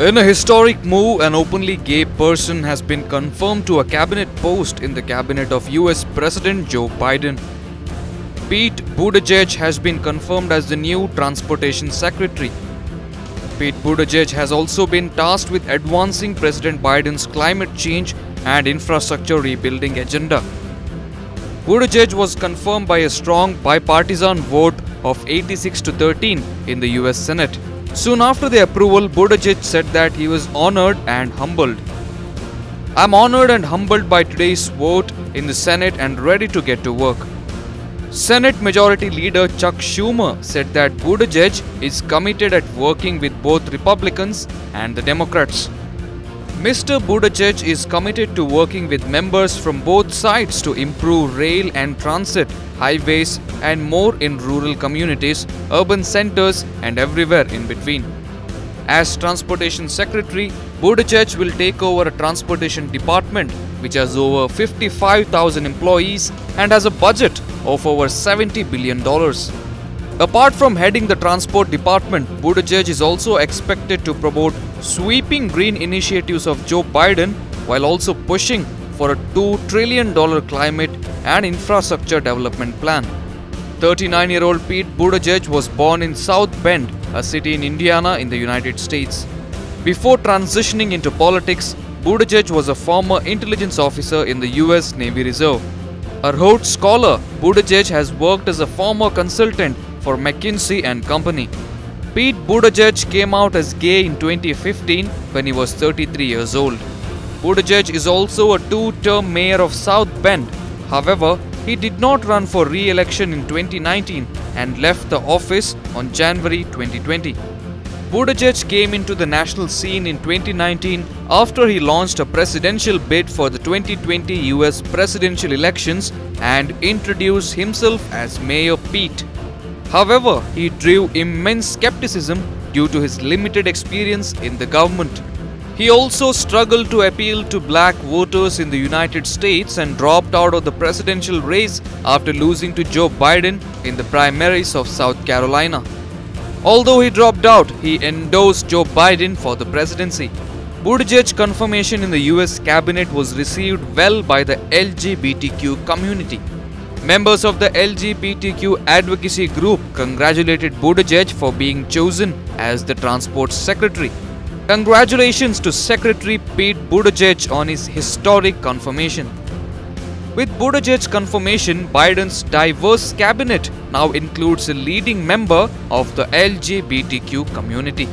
In a historic move, an openly gay person has been confirmed to a cabinet post in the cabinet of US President Joe Biden. Pete Buttigieg has been confirmed as the new Transportation Secretary. Pete Buttigieg has also been tasked with advancing President Biden's climate change and infrastructure rebuilding agenda. Buttigieg was confirmed by a strong bipartisan vote of 86 to 13 in the US Senate. Soon after the approval, Buttigieg said that he was honored and humbled. "I'm honored and humbled by today's vote in the Senate and ready to get to work." Senate Majority Leader Chuck Schumer said that Buttigieg is committed at working with both Republicans and the Democrats. Mr. Buttigieg is committed to working with members from both sides to improve rail and transit, highways, and more in rural communities, urban centers, and everywhere in between. As Transportation Secretary, Buttigieg will take over a transportation department which has over 55,000 employees and has a budget of over $70 billion. Apart from heading the transport department, Buttigieg is also expected to promote sweeping green initiatives of Joe Biden while also pushing for a $2 trillion climate and infrastructure development plan. 39-year-old Pete Buttigieg was born in South Bend, a city in Indiana in the United States. Before transitioning into politics, Buttigieg was a former intelligence officer in the US Navy Reserve. A Rhodes Scholar, Buttigieg has worked as a former consultant for McKinsey & Company. Pete Buttigieg came out as gay in 2015 when he was 33 years old. Buttigieg is also a two-term mayor of South Bend. However, he did not run for re-election in 2019 and left the office on January 2020. Buttigieg came into the national scene in 2019 after he launched a presidential bid for the 2020 US presidential elections and introduced himself as Mayor Pete. However, he drew immense skepticism due to his limited experience in the government. He also struggled to appeal to black voters in the United States and dropped out of the presidential race after losing to Joe Biden in the primaries of South Carolina. Although he dropped out, he endorsed Joe Biden for the presidency. Buttigieg's confirmation in the US cabinet was received well by the LGBTQ community. Members of the LGBTQ advocacy group congratulated Buttigieg for being chosen as the Transport Secretary. Congratulations to Secretary Pete Buttigieg on his historic confirmation. With Buttigieg's confirmation, Biden's diverse cabinet now includes a leading member of the LGBTQ community.